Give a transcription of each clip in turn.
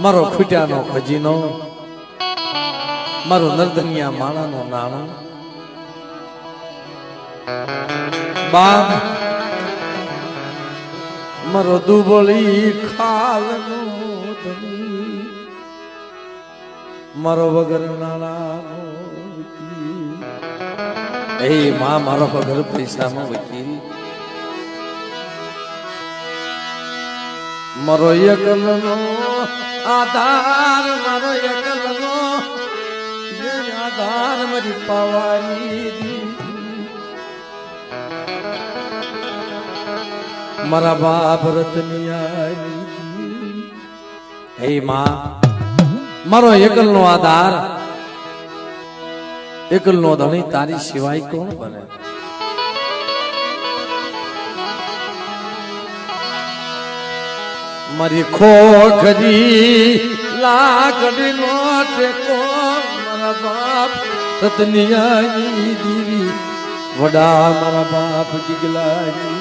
મારો ખૂટ્યાનો ખજીનો, મારો નરધનિયા માણાનો નાણો, બાપ મારો દુબળી ખાલનો ધણી, મારો વગર નાણાનો વકીલ, એ માં મારો વગર પૈસાનો વકીલ, મારો એકલનો આધાર, મારો એકલનો આધાર, મારી પાવાની મારા બાપ રતનિયા, હે માં મારો એકલનો આધાર, એકલનો ધણી, તારી સિવાય કોણ બને? મારી ખોખરી લાકડી નો ટેકો, મારા બાપ રતનિયાની દીવી, વડા મારા બાપ ગીગલાની,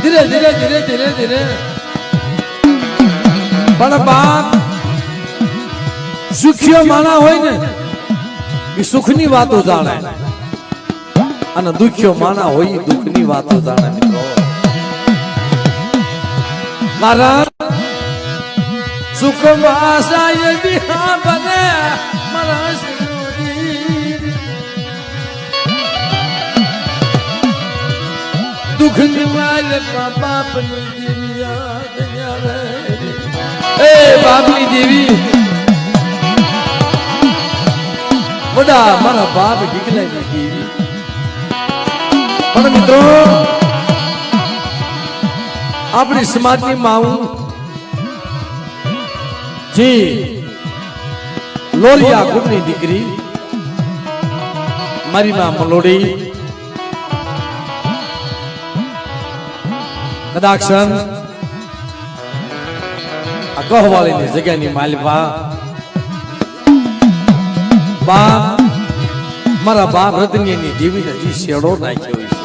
ધીરે ધીરે ધીરે ધીરે ધીરે પણ બાપ સુખ્યો માણા હોય ને એ સુખની વાતો જાણે, અને દુખ્યો માણા હોય એ દુઃખની વાતો જાણે મિત્રો. કારણ સુખમાં સાય બિહા બને મારા દુઃખની વાલ બાપની દેવી યાદ આવે, એ બાપની દેવી વડા મારા બાપ ગીગલાની દેવી. પણ મિત્રો આપણી સમાજની માવું જી લોરિયા કુળની દીકરી મારી માં મલોડી, કદાચ આ ગહવાળીની જગ્યાની માલપા બાપ મારા બાપ રતનિયાની દેવીને જે શેડો નાખ્યો છે,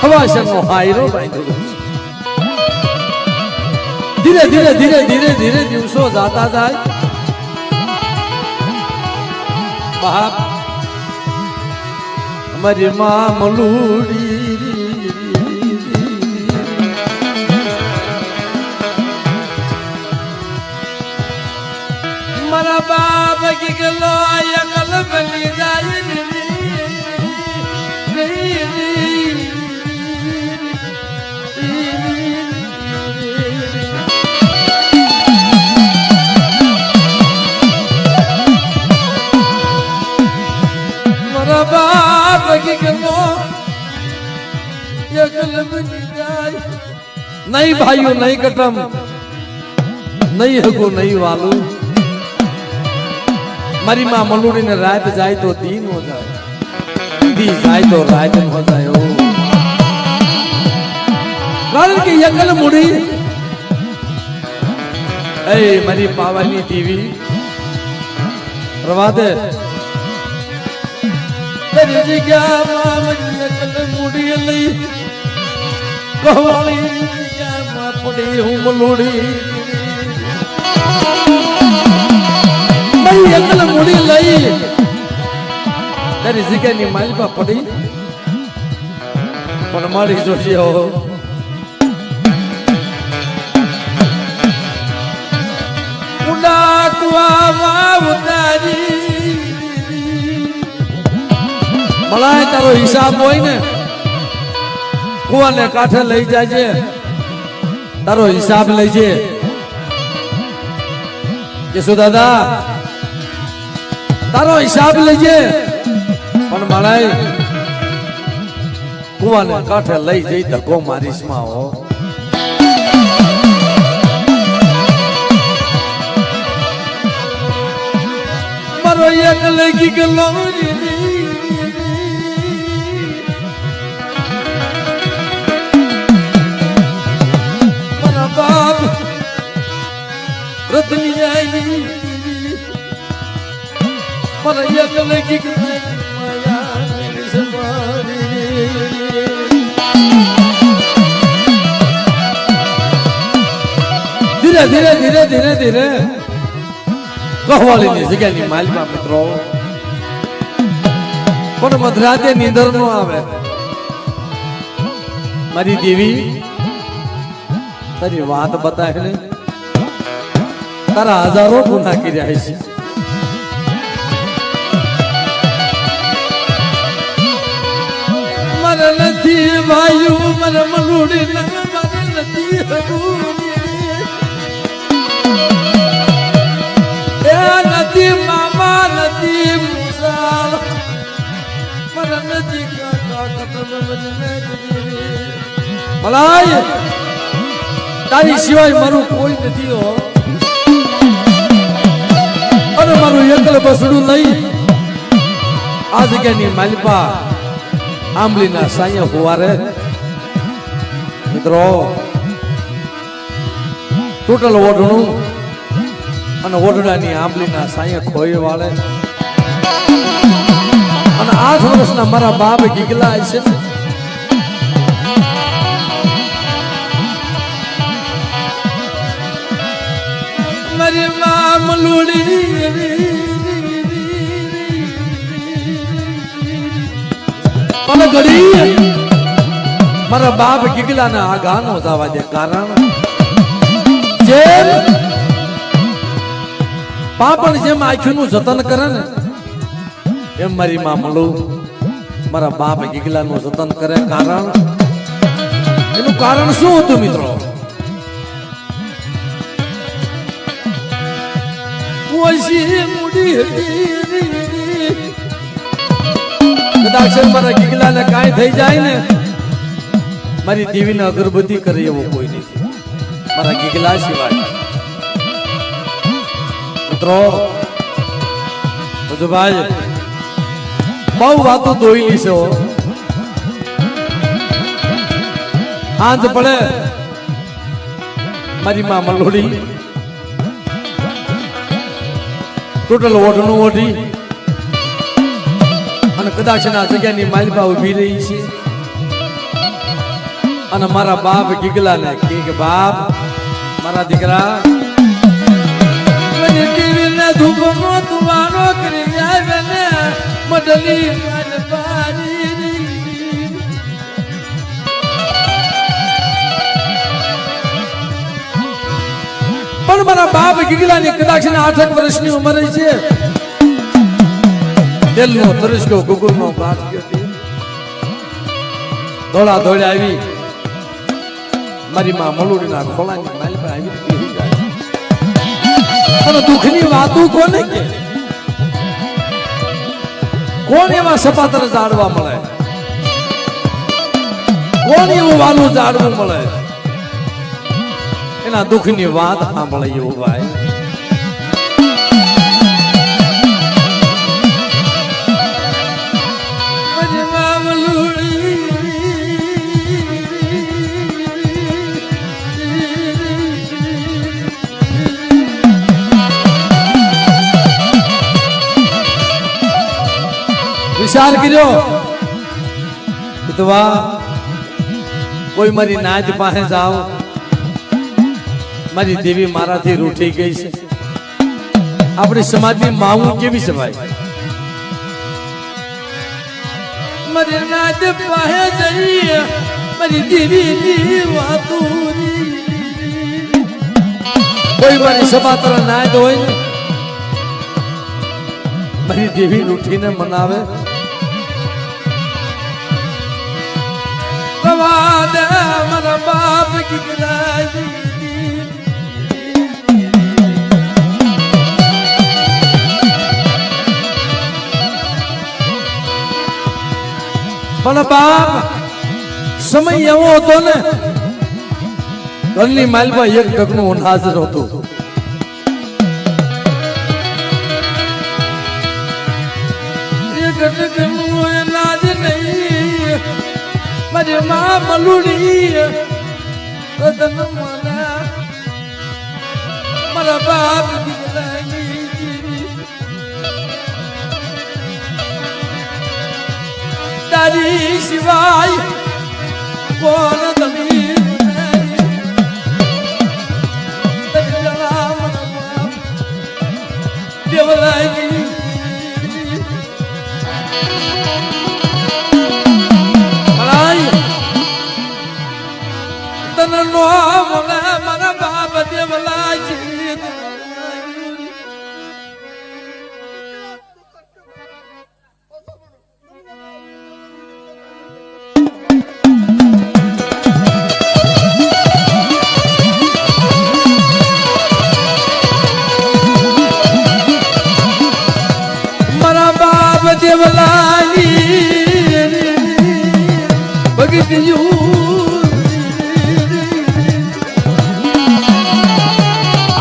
હવાશરનો હાયરો બાંધ્યો છે. ધીરે ધીરે ધીરે ધીરે ધીરે દિવસો જાતા જાય બાપ મારી માં મલુડી, મારા બાપ ગીગલો એકલ બની જાય, મારા બાપ ગીગલો એકલ બની જાય. નહીં ભાઈઓ, નહીં કટમ, નહીં હગો, નહીં વાલું, મારી માં મલુડી ને રાત જાય તો દી નો જાય, દી જાય તો રાત નો જાય. કારણ કે એકલ મુડી એ મારી પાવાની દેવી રવા દે તેરી જગ્યામાં મારી એકલ મુડી લઈ ગહવાળી જગ્યામાં પડી હું મલુડી, એકલ મુડી લઈ તારી જગ્યાની માલપા પડી, પણ મારી જોશે ઉડા કુવામાં ઉતારી. મલાય તારો હિસાબ હોય ને કુવાને કાંઠે લઈ જાય છે, તારો હિસાબ લઈ છે. યશુ દાદા તારો હિસાબ લેજે પણ માળાઈ કુવાને કાંઠે લઈ જઈ ધક્કો મારીશ માં હો મારો એક લગી ગલો મારા બાપ રતની આવી મારા એક લગી ગલો ધીરે ધીરે ધીરે ધીરે ધીરે ગહવાળીની જગ્યાની માલમાં મિત્રો પણ મધરાતે નીંદર નો આવે મારી દેવી તારી વાત બતાવે ને તારા હજારો ગુના કર્યા છે મારે નથી ભાઈઓ મને મલુડી મારે નથી નથી મામા નથી મુસાલ મારા નથી મલાય તારી સિવાય મારું કોઈ નથી હો અને મારું એકલ બસડું લઈ આ જગ્યાની માલિપા આંબલીના સાયા ફુવારે મિત્રો ટોટલ ઓઢણું અને ઓઢડાની આંબલીના સાયા ખોઈ વાળે અને 8 વર્ષના મારા બાપ ગીગલા છે મારી માં મલુડી અને ઘડી મારા બાપ ગીગલાના આ ગાનો જવા દે કારણ જેમ પાપણ જેમ આંખનું જતન કરે ને એમ મારી માં મળું મારા બાપ ગીગલાનું જતન કરે કારણ એનું કારણ શું હતું મિત્રો કદાચ મારા ગીગલાને કાંઈ થઈ જાય ને મારી દેવીને અગરબત્તી કરે એવો કોઈ નથી મારા ગીગલા સિવાય મિત્રો ભાઈ બહુ વાતો દોઈલી છે આંજ પડે મારી માં મલોડી ટોટલ ઓઢણું ઓઢી અને કદાચ ના જગ્યાની માલિપા ઉભી રહી છે અને મારા બાપ ગીગલા ને કે બાપ મારા દીકરા ધૂપનો તુવાનો કરી આવે ને મડલી પણ મારા બાપ ગીગલાની કદાચ 8 વર્ષની ઉંમર છે દિલનો તરસ્કો ગુગુલનો ગાંઠ ગયો દોડા દોડ્યા આવી મારી માં મલુડીના ખોળાની માલ પર આવી અને દુઃખની વાતો કોને કે કોણ એવા સપાતર જાડવા મળે કોણ એવું વાલું જાડવું મળે એના દુઃખની વાત સાંભળે એવું ભાઈ વિચાર કર્યો વિધવા કોઈ મારી નાચ પાસે જાઓ મારી દેવી મારાથી રૂઠી ગઈ છે આપણી સમાજની માવું કેવી છે ભાઈ મારી નાચ પાસે જઈએ મારી દેવીની વાતો કોઈ મારી સપાત્ર નાચ હોય ને મારી દેવી રૂઠીને મનાવે મારા બાપ ગીગલા પણ બાપ સમય એવો હતો ને ઘરની માલમાં એક ટકનું અનાજ નહોતું. એક ટકનું અનાજ નહીં મારી માં મલુડી તન મને મારા બાપ તારી સિવાય કોણ તમે દેવલાઈ તને નો મને મારા બાપ દેવલાઈ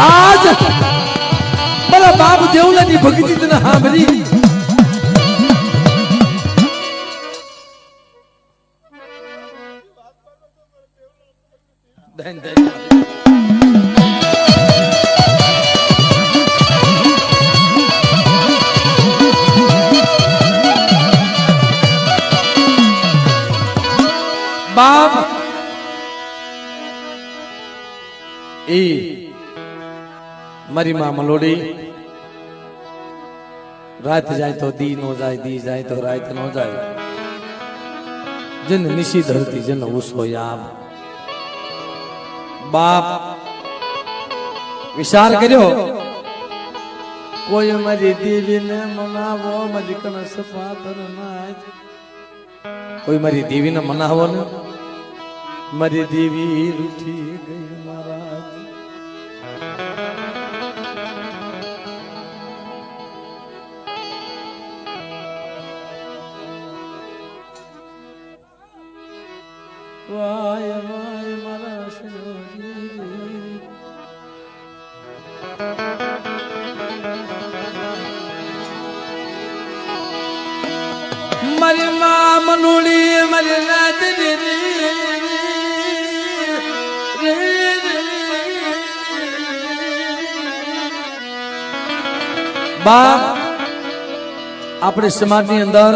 આજ મારા બાપ દેવલાની ભક્તિ તને સાંભળી બાપ એ મારી માં મલોડી રાત જાય તો દી નો જાય, દી જાય તો રાત નો જાય. જન નિશી ધરતી જન ઉસો યામ. બાપ વિચાર કર્યો કોઈ મારી દેવીને મનાવો, મારી કણસ પાત્ર નાય. કોઈ મારી દેવીને મનાવો ને મારી દેવી રૂઠી ગઈ મહારાજ. વાય વાય મારા સજોજી મારી માં મનુડી મારી નાત બાપ આપણે સમાજની અંદર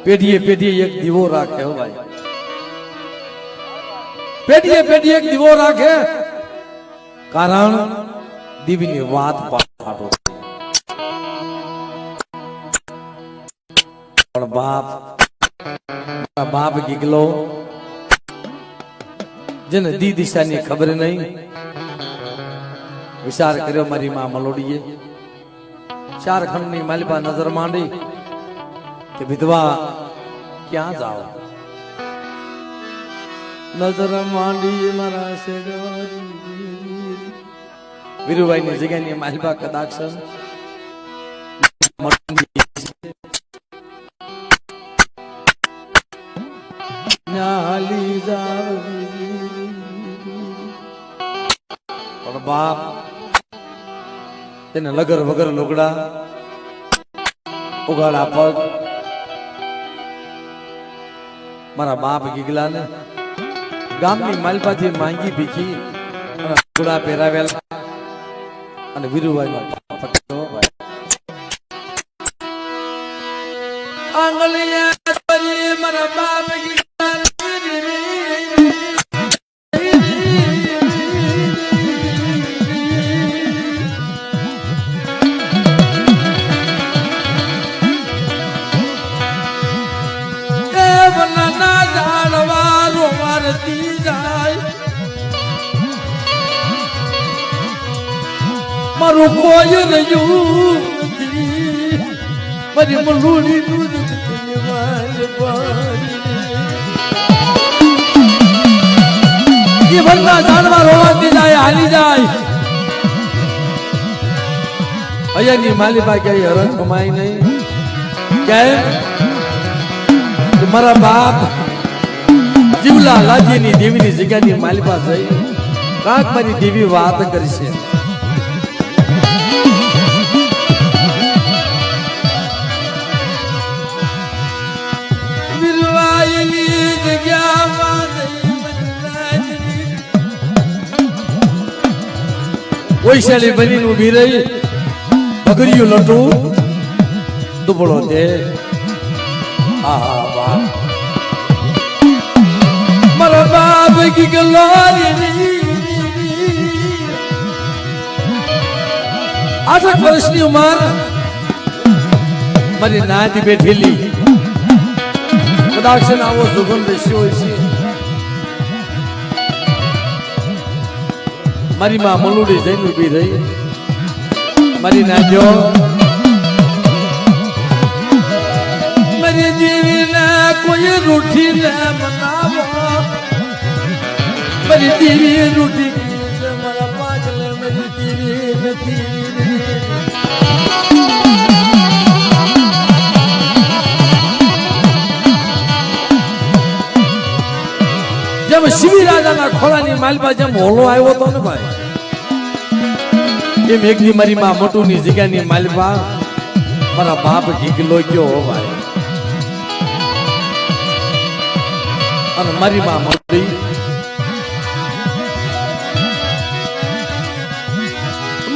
પેઢીએ પેઢીએ એક દીવો રાખે. હો ભાઈ, પેઢીએ પેઢીએ એક દીવો રાખે, કારણ દીવીની વાત પાડો. પણ બાપ ગીગલો જેને દી દિશાની ખબર નહીં. વિચાર કર્યો મારી માં મલોડીએ ચાર ખંડની માલિપા નજર માંડી કે વિધવા ક્યાં જાઓ. નજર માંડી મારા વીરુભાઈ ની જગ્યાની માલિપા કદાચ પણ બાપ તેને લગર વગર લુગડા ઉગાડા પગ મારા બાપ ગીગલા ને ગામની માલપાથી માંગી ભીખી લુગડા પહેરાવેલા અને વીરુભાઈ નો આંગળીયા મારા બાપ મારું કોઈ રહ્યું નથી, મારી મલુડી નું જીવનના જાણવા રોવાતી જાય, હાલી જાય. અહીંયાની માલિબા ક્યાંય હરણ કમાય નહીં. કેમ કે મારા બાપ જીવલા લાજીની દેવીની જગ્યાની માલિપા જઈ કાંક મારી દેવી વાત કરશે. વૈશાલી બનીને ઉભી રહી પગડ્યું લટું દુબળો દે મારા બાપ કી ગલો 8 વર્ષની ઉંમર મારી નાતી બેઠેલી કદાચ આવો સુગંધ દેશી હોય છે. મારી માં મલુડી જઈને ઉભી રહી મારી નાજો મારી દેવીને કોઈ રૂઠી ને મનાવો મારી દેવી રૂઠી મારા પાગલે મારી દેવી નથી. જેમ શિવી રાજાના ખોળાની માલપા જેમ હોલો આવ્યો હતો ને ભાઈ એમ એકની મારી માં મોટુની જગ્યાની માલપા મારા બાપ ઢીકલો ગયો હો ભાઈ. અને મારી માં મોટી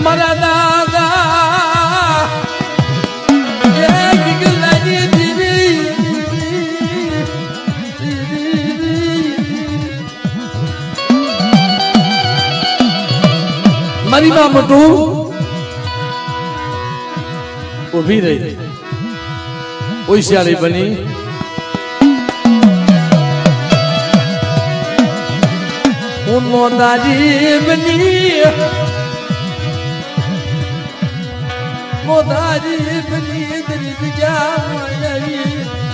મારા દાદા મારી માં મોટું ઉભી રહી હોશિયારી બની હું મોદારી બની મોદારી બની તેરી જગ્યા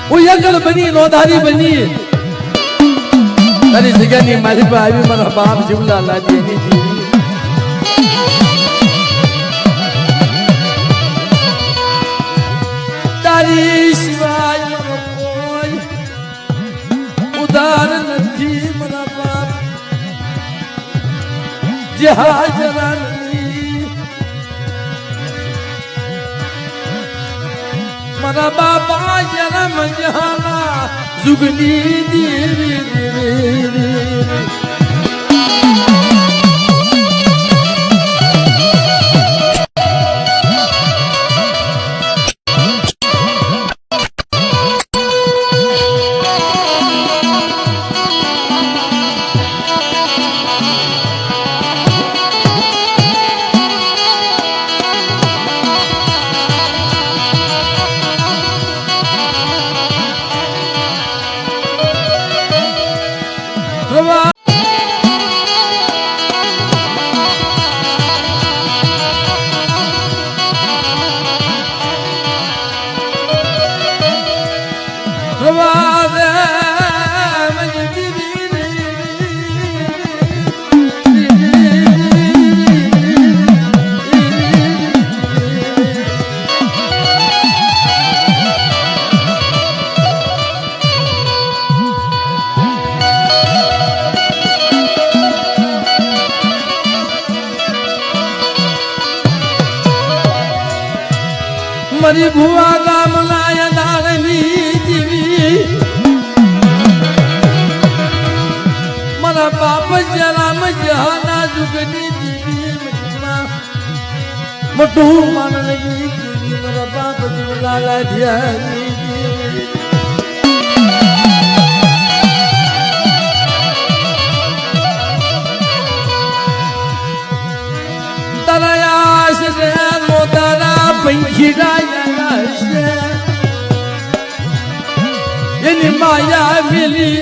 હું યગલ બની નોધારી બની તારી જગ્યાની મારી પર આવી મારા બાપ જીવલા લાજી એની જીવી તારી સિવાય મારો કોઈ ઉદાર નથી મારા બાપ જે હાજરા નથી મારા બાપા જન્મ જહાના જુગની દેવી દેવી મારી ભુવા ગામના દાળની દીવી મારા બાપ જરામ જહાના જુગની દીવી મોટું માન લગી દીવી મારા બાપ જીવલા લાઢિયાની દીવી તરાયાસ રે મોતારા પંખીડા એની માયા મિલી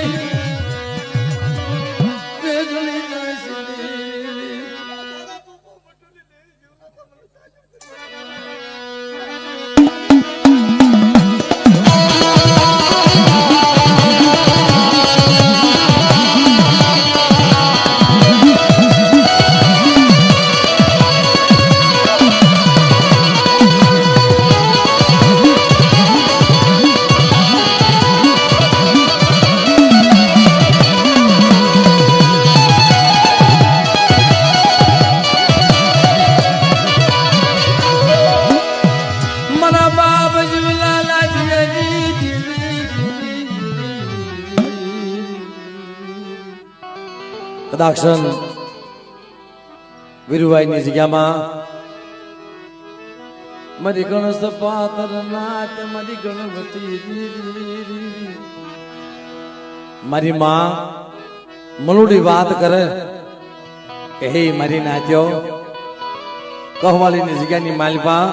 કદાક્ષન વીરુભાઈની જગ્યામાં મારી ગણેશ પાતર નાથ મારી ગણપતિ મારી માં મલુડી વાત કરે કે હે મારી નાચ્યો કહવાલીની જગ્યાની માલપા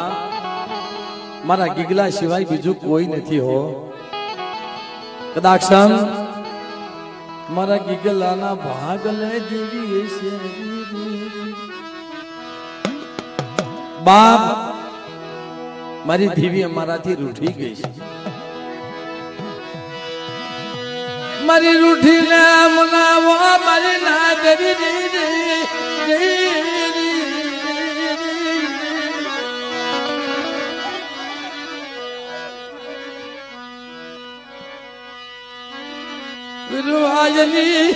મારા ગીગલા સિવાય બીજું કોઈ નથી હો. કદાક્ષન મારા ગીગલાના ભાગ લે દેવી છે બાપ મારી દેવી અમારાથી રૂઠી ગઈ છે. મારી રૂઠી ને મનાવો મારી ના દેવી વિરુવાયની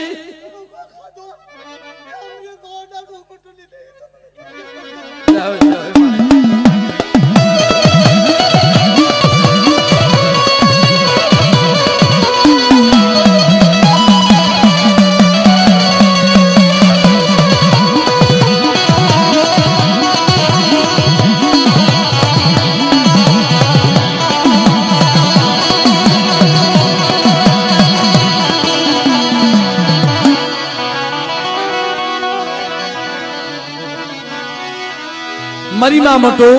મારી માં મટો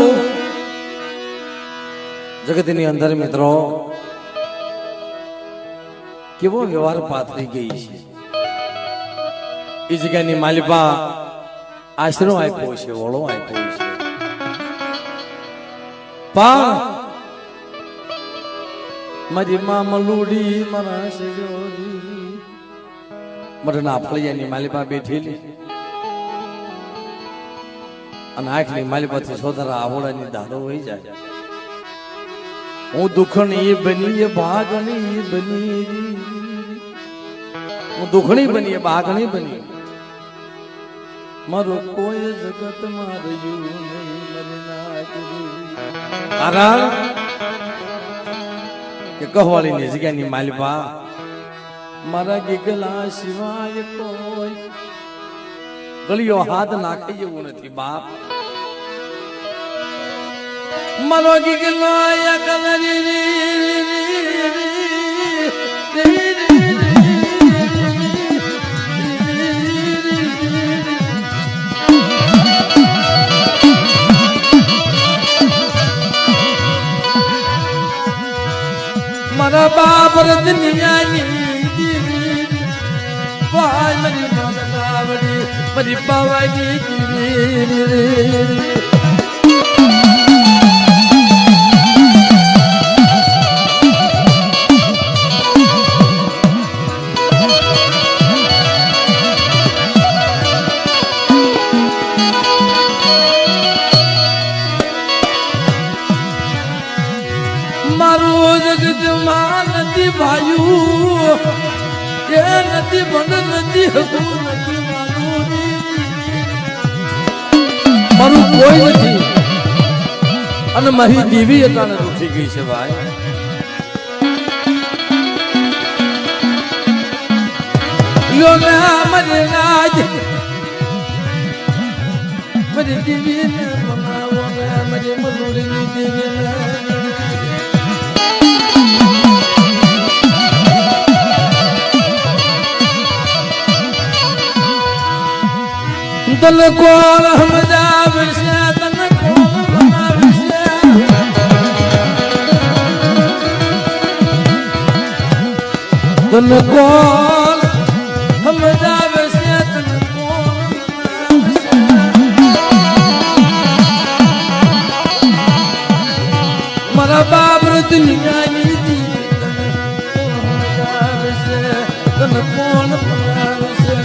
જગતની અંદર મિત્રો કેવો વ્યવહાર પાથરી ગઈ છે. એ જગ્યાની માલિપા આશરો આપ્યો છે, વળો આપ્યો છે, પણ મારી માં મલુડી મારા શેરી મરના ફળિયાની માલિપા બેઠેલી અને આંખની માલિપાથી સોદરા આવડાની દાડો હોઈ જાય. હું દુખણી બની ભાગણી બની, હું દુખણી બની ભાગણી બની, મારું કોઈ જગતમાં રહ્યું નહીં કારણ કે કહવાળીની જગ્યાની માલિપા મારા ગીગલા સિવાય કોઈ ગળીઓ હાથ નાખે એવું નથી બાપ. મારો ગીગલો મારા બાપ રજનિયાની ભાઈ મારી માતાવડી મારી બાવાની મારું જગત માં નથી ભાયું એ નથી પણ નથી હતું નથી મારું કોઈ નથી અને મારી દેવી અટાણે ઉઠી ગઈ છે ભાઈ. લો ના મને નાજ મારી દેવી ને મનાવો ના મારી મલુડી ની દેવી તન કોણ સમજાવશે તન કોણ બનાવશે તન કોણ સમજાવશે તન કોણ બનાવશે મારા બાપ દુનિયાની દી તન કોણ બનાવશે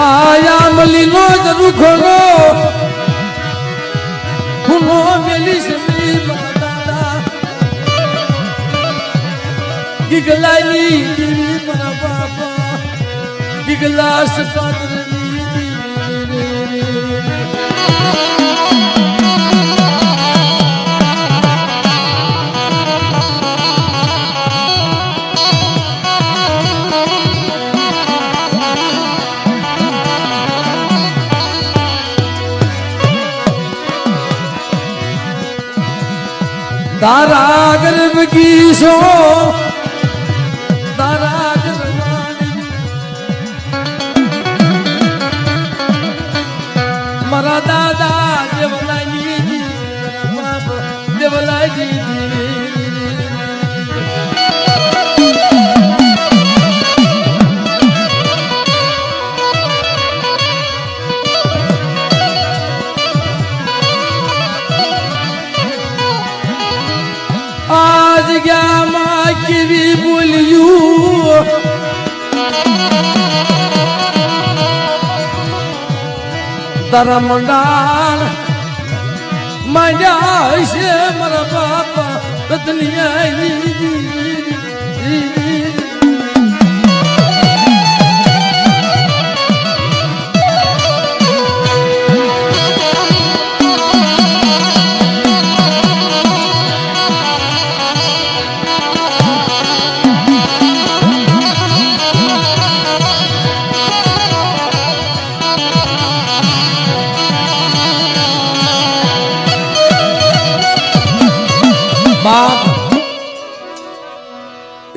આયા મલીનો રૂખનો હુનો મેલી સમી દાદા ગીગલાની દેવી મારા બાપા ગીગલા સપાદરની તારા ગર્ભ કીશો તારા ગર્ભ મારા દાદા દેવલાજી મારા બાપ દેવલાજી આજ ગયા માં કેવી બોલ્યું તારા મંડાણ માંડ્યા છે મારા બાપા રતનિયા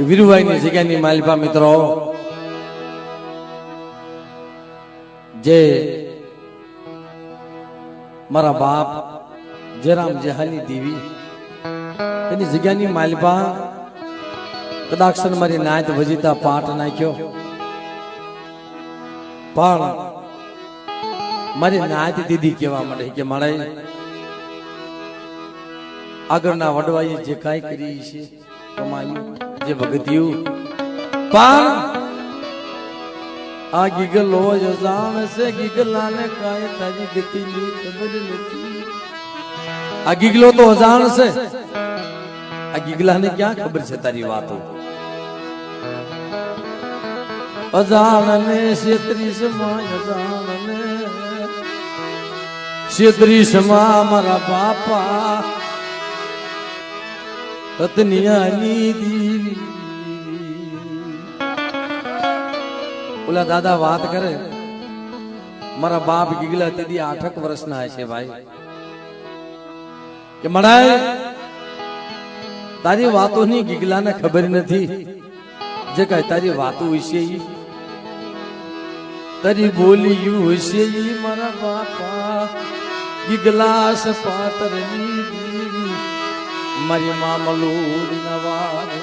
વીરુભાઈની જગ્યાની માલિપા મિત્રો જે મારા બાપ જયરામ જેહાની દેવી એની જગ્યાની માલિપા કદાચ મારી નાત વજીતા પાઠ નાખ્યો પણ મારી નાત દીદી કહેવા માંડે કે મારે આગળના વડવાઈએ જે કાંઈ કરી છે કમાયું જે ભગત્યું પણ આ ગીગલો જ જાણશે ગીગલાને કાંઈ તારી ગતિની ખબર નથી આ ગીગલો તો જાણશે આ ગીગલાને ક્યાં ખબર છે તારી વાતો અજાણને છેત્રીસમાં અજાણને છેત્રીસમાં મારા બાપા રતનિયાની દીવી ઓલા દાદા વાત કરે મારા બાપ ગીગલા તેથી 8 વર્ષના હશે ભાઈ કે મળાય તારી વાતોની ગીગલાને ખબર નથી જે કઈ તારી વાતો વિશે તારી બોલીયું હશે મારા બાપા ગીગલા સપાતરની દીવી મારી મામલું નવારની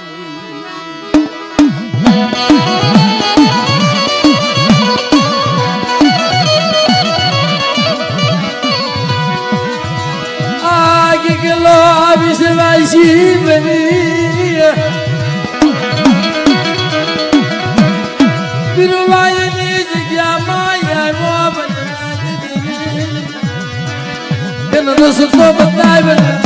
આગે ગલો વિશ્વાસી બની વીરવાયની જગ્યામાં આવ્યો બના તેનો રસ્તો બતાવ્યો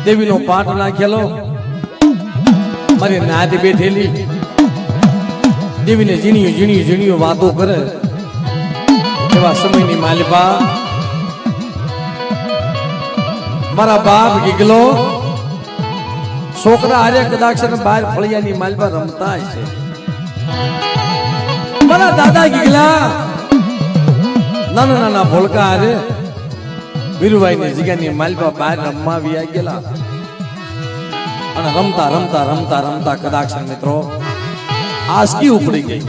દેવી નો પાઠ નાખેલો મારી નાદ બેઠેલી દેવીને ઝીણીઓ ઝીણીઓ ઝીણીઓ વાતો કરે એવા સમયની માલિપા મારા બાપ ગીગલો છોકરા હારે કદાચ બહાર ફળિયાની માલિપા રમતા છે મારા દાદા ગીગલા નાના નાના ભોળકા હારે વીરુભાઈની જગ્યાની માલિપા બહાર રમવા આવી ગયેલા અને રમતા રમતા રમતા રમતા કદાચ મિત્રો આસકી ઉપડી ગઈ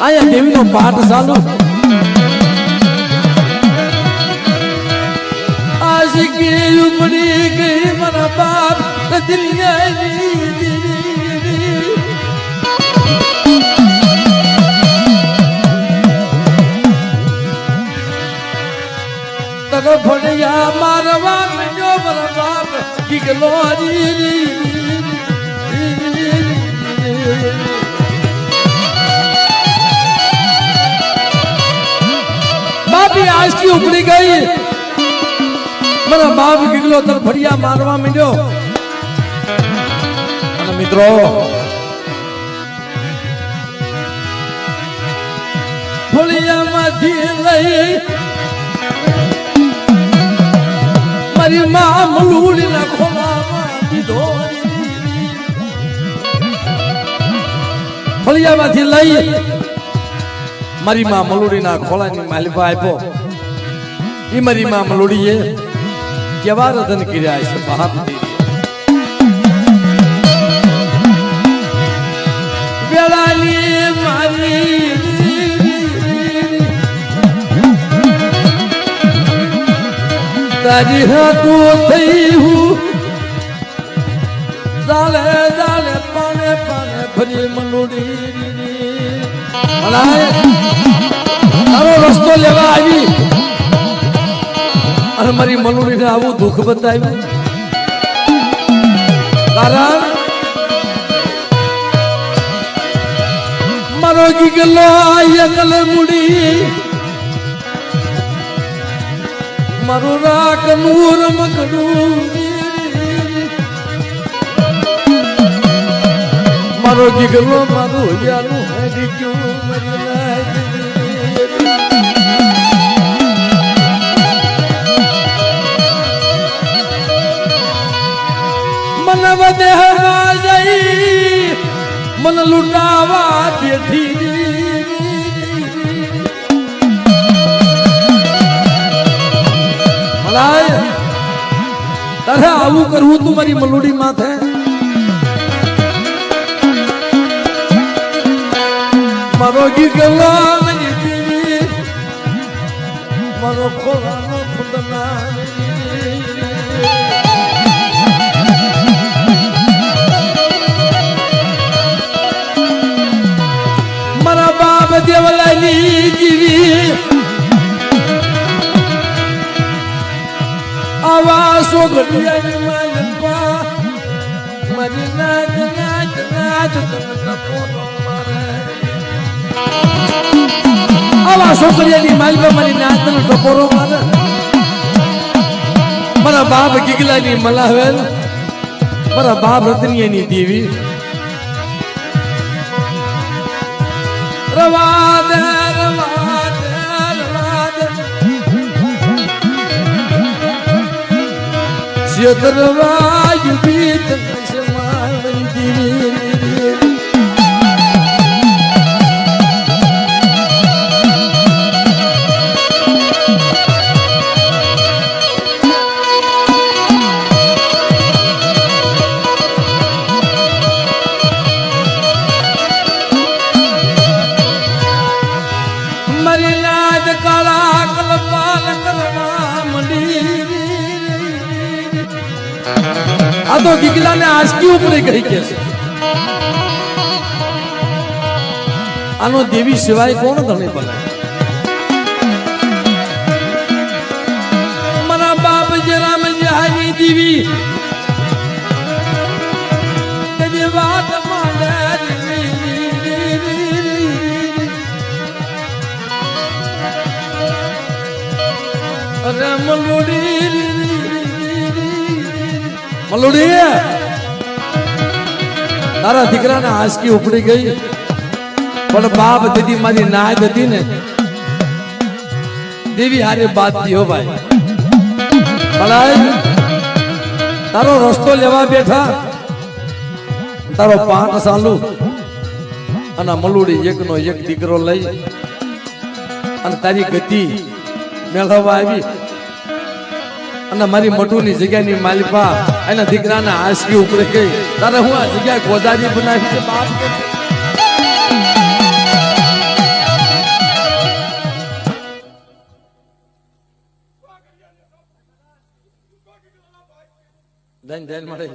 આયા દેવીનો પાઠ ચાલુ આસકી ઉપડી ગઈ મારા બાપ રતનિયાની ફળિયા મારવા માંડ્યો મારા બાપ ગીગલો આંસકી ઉપડી ગઈ મારા બાપ ગીગલો તો ફડિયા મારવા માંડ્યો અને મિત્રો ફળિયામાંથી લઈ મારી માં મલુડી ના ખોલામાં દીધો ફળિયામાંથી લઈ મારી માં મલુડી ના ખોલાની માલિકા આપ્યો ઈ મારી માં મલુડીએ કેવા રતન કર્યા છે બાપ વેળાની મારી તારી હાથું થઈ હું ચાલે ચાલે પાને પાને ફરી મલુડી તારો રસ્તો લેવા આવી અને મારી મલુડી ને આવું દુઃખ બતાવ્યું કારણ મારો ગીગલો એકલ મુડી મારું રાક નૂર મગડું મારો ગીગલો મારું યાનું હેડી ગયું મન વધેવા જઈ મન લૂંટાવા બેઠી તારે આવું કરવું તું મારી મલુડી માથે મારો ગીગલો મારો ખોરાનો ખુદના મારા બાપ દેવલાની જીવી આવાસો ઘડિયાની માલપા મારી નાચ નાચ નાચ તપોરો મારે આવાસો ઘડિયાની માલપા મારી નાચ ટપોરો મારે મારા બાપ ગીગલાની મલાવેલ મારા બાપ રતનિયાની દેવી રવાદે રવાદે રવાદે શેતરવાયુ બીત સમાવી દીવી મારી નાદ કાળા કલપાલ કરવા મંડી આ તો ગીગલા ને આંસકી ઉપરે ગઈ કે આનો દેવી સિવાય કોણ ધણી બને મારા બાપ જરામ જહાની દેવી તે વાત માંડે અરે મલુડી મલુડી તારા દીકરાને આંસકી ઉપડી ગઈ પણ બાપ દીદી મારી નાદ હતી ને દેવી હારે બાદ થયો ભાઈ ભલાઈ તારો રસ્તો લેવા બેઠા તારો પાઠ ચાલુ અને મલુડી એકનો એક દીકરો લઈ અને તારી ગતિ મેળવવા આવી અને મારી મટુની જગ્યાની માલિપા એના દીકરાના આંસકી ઉપડી ગઈ તારે હું આ જગ્યા ગોદાજી બનાવી છે બાપ જૈન જૈન મળે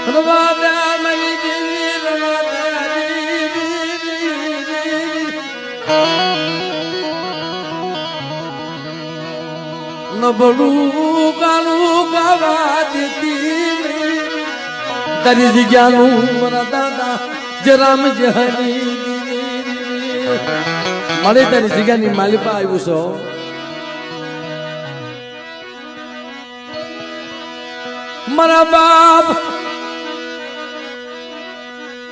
રવાદા મરી દેવી રવાદા નબળું ગાણું ગાવા દેતી તારી જગ્યાનું મારા દાદા જરામ જહની મળે તારી જગ્યાની માલિપા આવ્યું છો મારા બાપ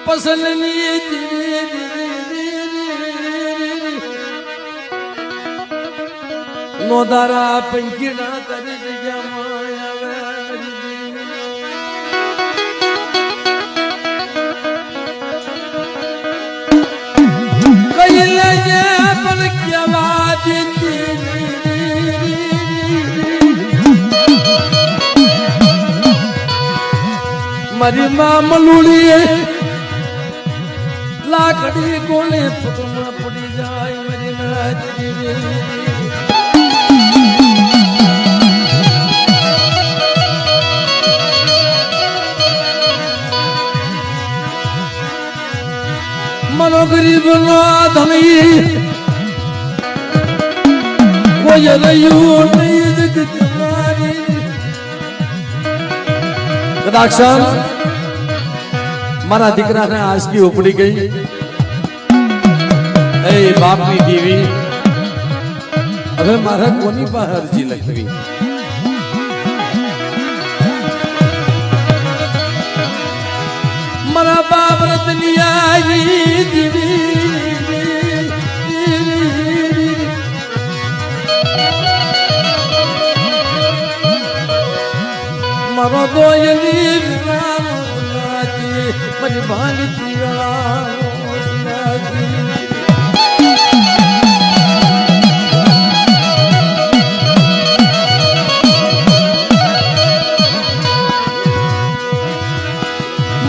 પસંદની નોધારા પંખીના તારી જગ્યામાં આવે કઈ લેજે પણ કેવા દેતી મારી માં મલુડી લાકડી કોને પગમાં પડી જાય મારી નાચડી મનો ગરીબ નો ધણી કોઈ રહ્યું નહીં જગત મારી કદાચ મારા દીકરાને આંસકી ઉપડી ગઈ એ બાપની દેવી હવે મારા કોની પાસે અરજી લખવી મારા બાપ રતની આવી દેવી મારો દોયલી મને ભાંગતી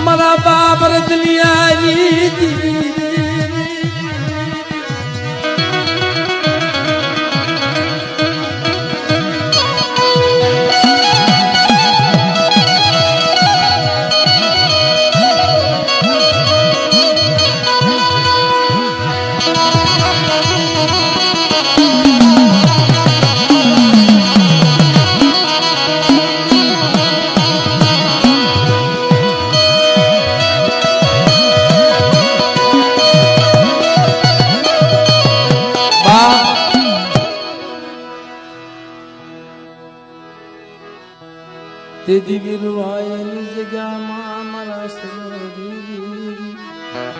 મારા બાપ રતની આવી તે દિવ્યની જગ્યામાં મારા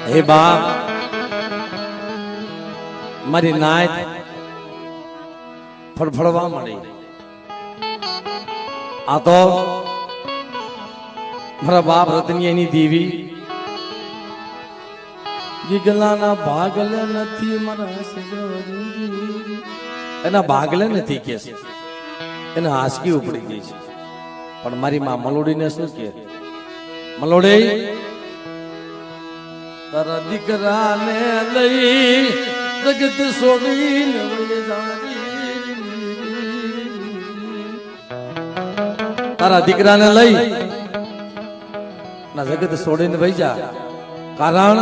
હે બાપ મારી નાત ફળફળવા મળી આ તો મારા બાપ રતની એની દેવી ગીગલાના ભાગલે નથી મારા એના ભાગલે નથી કે છે એને હાસકી ઉપડી ગઈ છે પણ મારી માં મલોડીને શું કે મલોડી તારા દીકરાને લઈ જગત છોડીને તારા દીકરાને લઈ ના જગત છોડીને વહી જા કારણ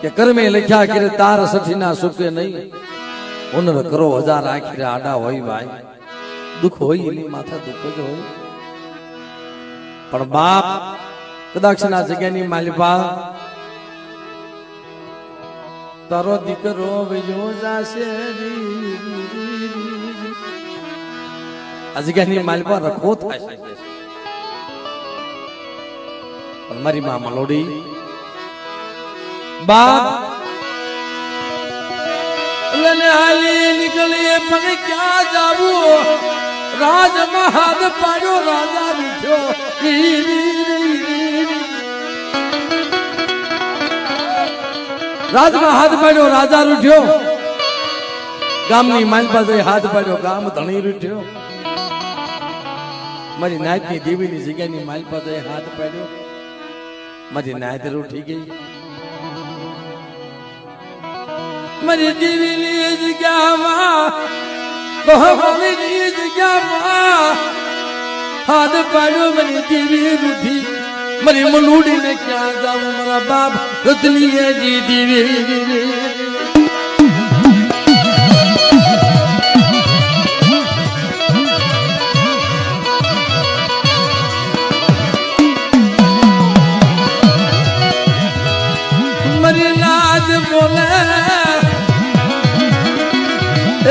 કે કર્મે લખ્યા કે તાર સઠીના સુખે નહીં હુનર કરો હજાર આખીરે આડા હોય ભાઈ દુઃખ હોય એની માથા દુઃખ જ હોય પણ બાપ કદાચ ના જગ્યાની માલિપા તારો દીકરો વયો જાશે આ જગ્યાની માલિપા રખો થાય છે પણ મારી માં મલોડી બાપ લને હાલી નીકળીએ પણ ક્યાં જાવું રાજમાં હાથ પાડ્યો રાજા બેઠ્યો રાજમાં હાથ પાડ્યો રાજા રૂઠ્યો ગામની માલપા જઈ હાથ પાડ્યો ગામ ધણી રૂઠ્યો મારી નાતની દેવીની જગ્યાની માલપા જઈ હાથ પાડ્યો મારી નાત રૂઠી ગઈ મારી દેવીની જગ્યામાં બહવાની જગ્યામાં હાથ પાડ્યો મારી દેવી રૂઠી મારી મલુડીને ક્યાં જાઉં મારા બાપ રતની દેવી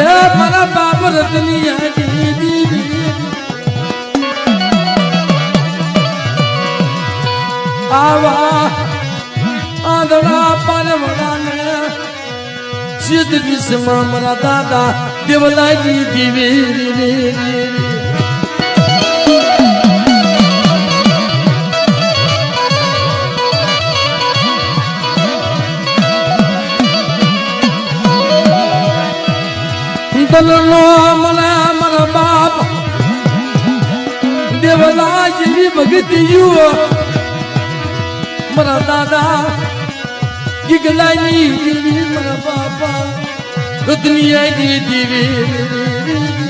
એ મારા બાપ રતનિયા દીદી આવા આંધળા પારવડાને સિદ્ધ વિશ્વમાં મારા દાદા દેવલાજી દીવી તનનો મના મારા બાપ દેવલાજી ભગતિયો મારા દાદા ગીગલાની દેવી મારા બાપા રતનિયાની દેવી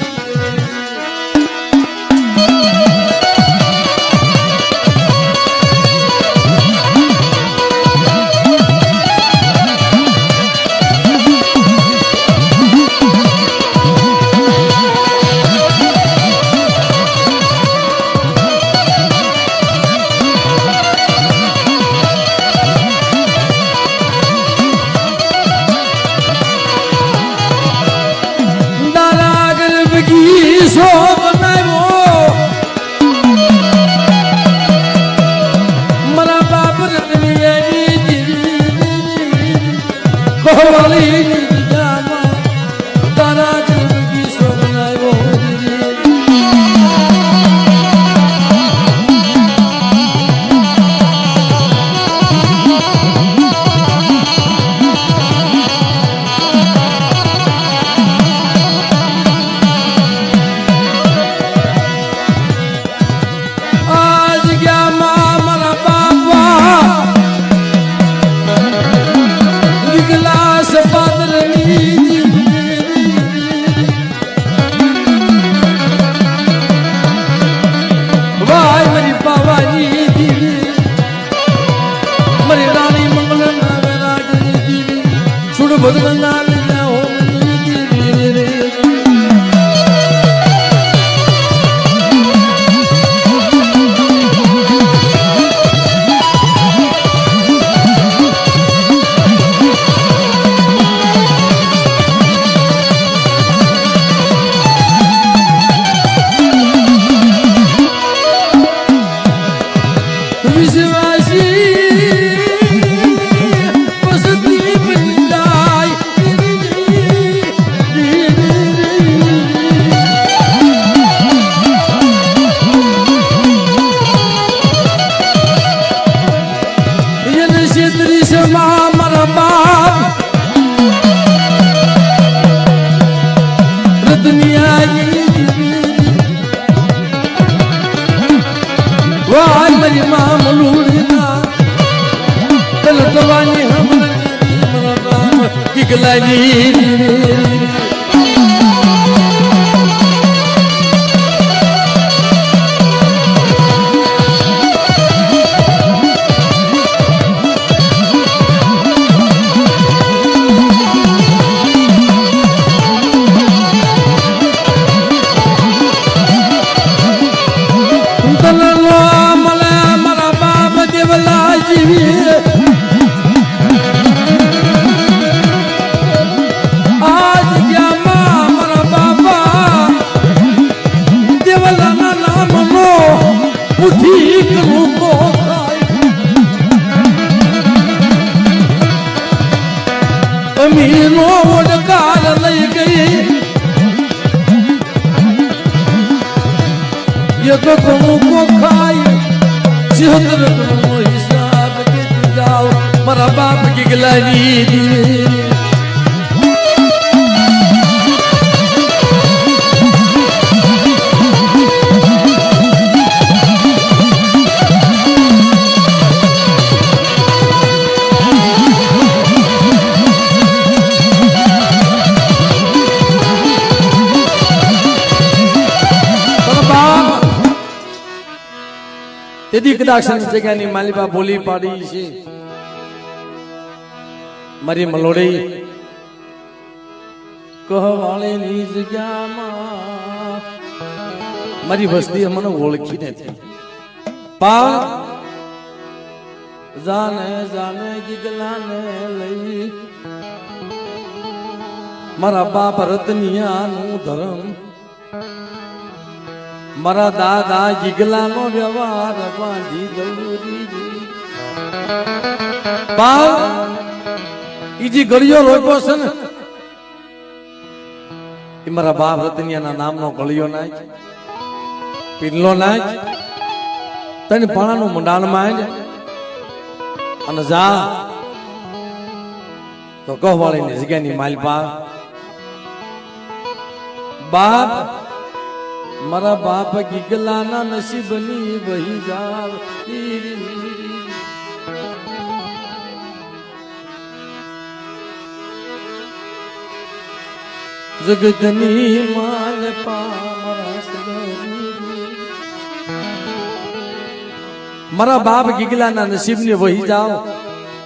સો બનાવ્યો મારા બાપ રતનિયાની દીવી કોવાલી જામા તારા જિંદગી સો બનાવ્યો અમીનો ઓડકાર લઈ ગઈ એક કમુકો ખાય સિહતર નો હિસાબ કે જાઓ મારા બાપ ગીગલાની દીવી તેથી કદાચ જગ્યાની માલિપા બોલી પાડી છે મારી મલોડી કહવાળેની જગ્યામાં મારી વસ્તી મને ઓળખી નથી પા જાને જાને ગીગલાને લઈ મારા બાપ રતનિયાનું ધર્મ, મારા દાદા ગીગલાનો વ્યવહાર બાંધી દઉં. બાપ ઈજી ગળિયો રોપ્યો છે ને એ મારા બાપ રતનિયાના નામનો ગળિયો નાખ, પીરલો નાખ, તને પાણાનું મંડાણ માંડ અને જા તો કહવાળીની જગ્યાની માલપા. બાપ મારા બાપ ગીગલાના નસીબની વહી જાવ. જગતની માલપા મારા બાપ ગીગલાના નસીબને વહી જાવ.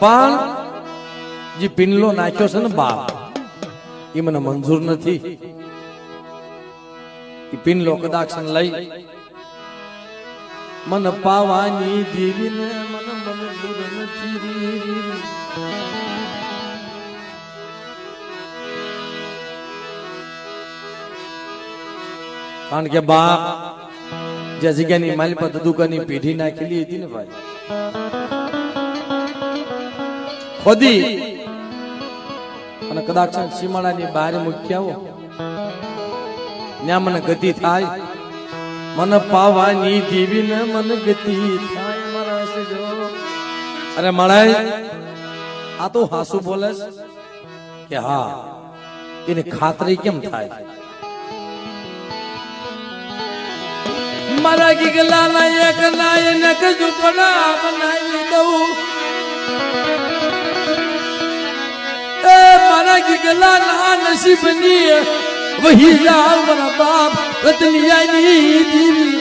પણ જે પિનલો નાખ્યો છે ને બાપ એ મને મંજૂર નથી. એ પિનલો કદાચ લઈ મન પાવાની દેવીને મને મંજૂર નથી. કારણ કે બાપ જે જગ્યાની માલી પર દુકાનની પેઢી નાખેલી હતી ને ભાઈ, ખોદી અને કદાચ સીમાડાની બહાર મૂકી આવો ત્યાં મને ગતિ થાય. મને પાવાની દેવીને મને ગતિ થાય. અરે મળાય આ તો હાસુ બોલે કે હા એની ખાતરી કેમ થાય? મારા ગીગલાના એક નાયક ઝૂંપડા બનાવી દઉં. એ મારા ગીગલાના નસીબની વહી જાવ મારા બાપ રતનિયાની દેવી.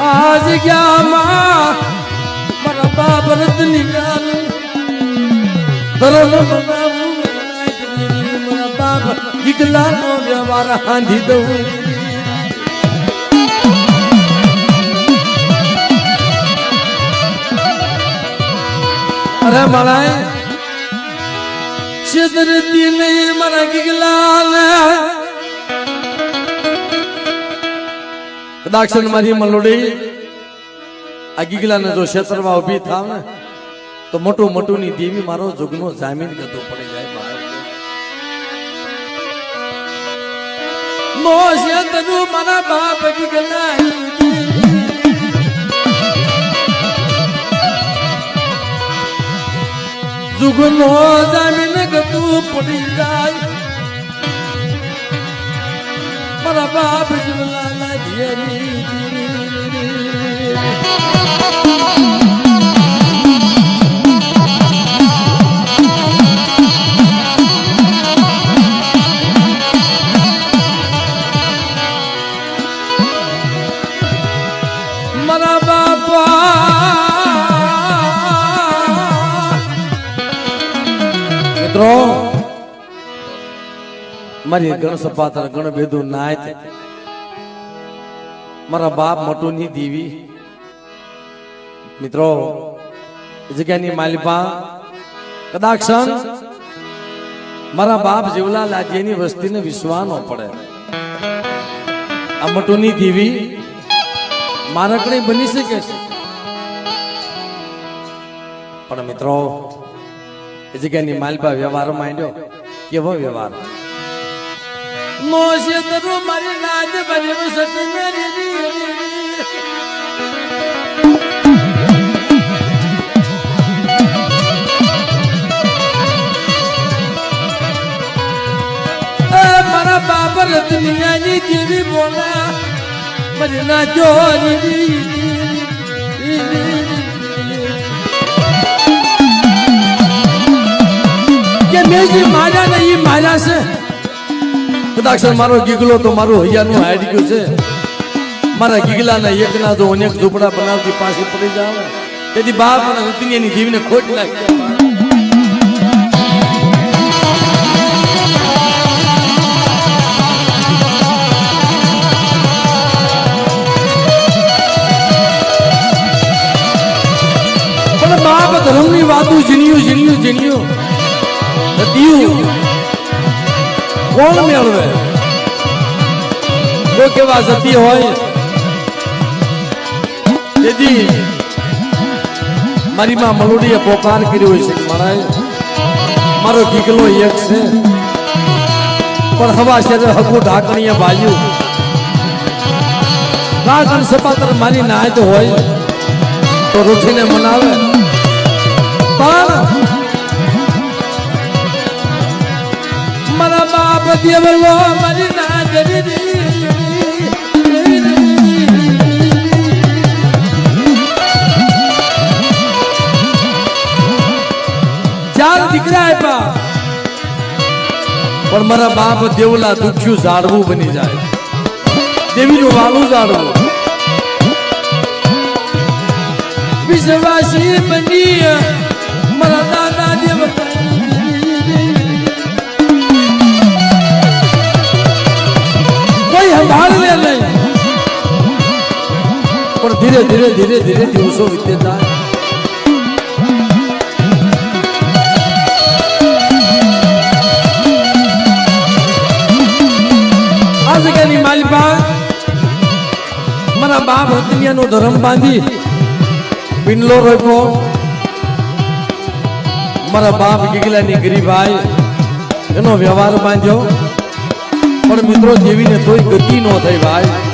આ જગ્યામાં મારા બાપ રતનિયાનું ધર્મ બનાવું. મારા બાપ ગીગલાનો વ્યવહાર હાંધી દઉં. અરે મળાય છેતરતી નહીં મારા ગીગલાને. કદાક્ષણ મારી મલોડી આ ગીગલાને જો ક્ષેત્રમાં ઉભી થાવ ને તો મોટું મોટું ની દેવી મારો જુગનો જામીન ગતો પડી જાય. મોશેતનું મારા બાપ ગીગલા જુગનો જામીન ગતું પડી જાય. મારા બાપ ગીગલા ના ધ્યાની મારા બાપા. મિત્રો મારી ગણ સપાતર ગણ ભેદું નાય મારા બાપ મોટું ની દેવી. મિત્રો જગ્યાની માલિપા કદાચ મારા બાપ જેવલા લાજ્યની વસ્તીને વિશ્વાસ ન પડે. આ મોટું ની દેવી મારકડી બની શકે છે. પણ મિત્રો એ જગ્યાની માલિપા વ્યવહાર માંડ્યો. કેવો વ્યવહાર? મોશેતરું મારી નાદ ભર્યું સતી મેરી મારા બાપ રતનિયાની દેવી બોલા મારી ના ચોરી કે મેજી માર્યા ને ઈ માર્યા છે. કદાચ મારો ગીગલો તો મારું હૈયાનું હારી ગયું છે. મારા ગીગલાના એકના જો અનેક ઝૂંપડા બનાવતી પાછી પડી જાવ તેથી બાપ અને રતનિયાની દેવીને ખોટ લાગી. વાતું ઝીણ્યું ઝીણ્યું ઝીણ્યું દિયું કોણ મેળવે કોઈ કેવા સતી હોય તેથી મારી માં મલોડીએ પોકાર કર્યો હોય છે કે મારો ગીગલો એક છે પણ હવા શરીર હકુ ઢાકણીએ ભાજ્યું રાગણ સપાતર મારી નાયત હોય તો રૂઠીને મનાવે પણ મારા બાપ દેવલો મારી નાયત ચાર દીકરા આપ્યા પણ મારા બાપ દેવલા દુખ્યું ઝાડવું બની જાય દેવીનું વાલું ઝાડવું વિશ્વાસી બની મારા દાદા દેવતા કોઈ સંભાળ લે નહીં પણ ધીરે ધીરે ધીરે ધીરે દિવસો વીતતા આ જગ્યાની માલિકા મારા બાપ હતનિયાનો ધર્મ બાંધી પિંડલો રોપ્યો મારા બાપ ગીગલાની ગરીબાઈ એનો વ્યવહાર બાંધ્યો પણ મિત્રો જેવીને તોય ગતિ ન થઈ ભાઈ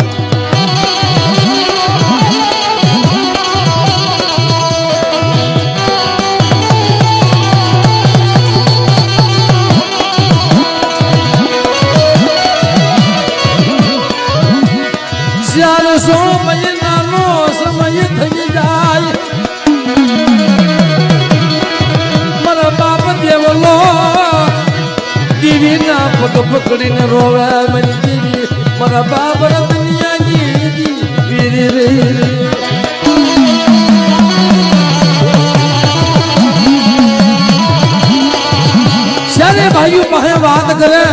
મહિનાનો સમય થઈ જાય મારા બાપ દેવલો દીવીના પગ પકડીને રોવે મારી દીવી મારા બાપ દુનિયાની જ્યારે ભાઈઓ પાસે વાત કરે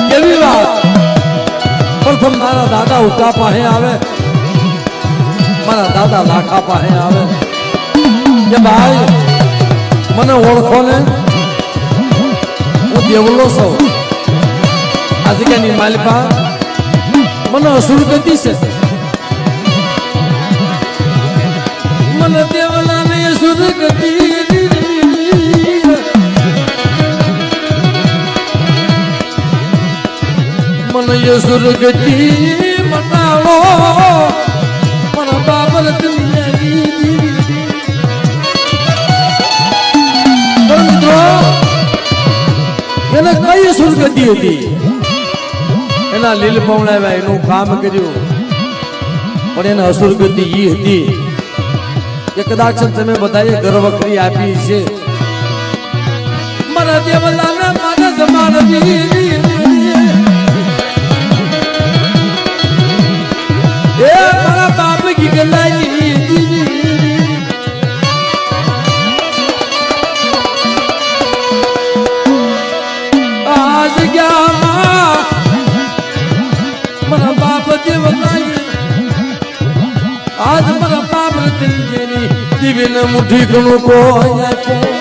કેવી વાત પ્રથમ મારા દાદા ઉકા પાસે આવે મારા દાદા લાખા પાસે આવે કે ભાઈ મને ઓળખો ને હું દેવલો છું આ જગ્યાની માલિકા મને અસુર ગતિ છે મને દેવલા ને અસુર ગતિ મને અસુર ગતિ મનાવો મારા બાબર મિત્રો એને કઈ સુરગતિ હતી એના લીલ પવણાવ્યા એનું કામ કર્યું પણ એને અસુરગતિ ઈ હતી કે કદાચ તમે બધાએ ગર્વ કરી આપી છે મારા દેવલાને મારા જમાનવી એ મારા બાપ ગીગલાજી આજ ગયા મારા બાપ દેવલાજી આજ મારા બાપ દિલની દિવ્ય મુઠ્ઠી ઘણું કોઈ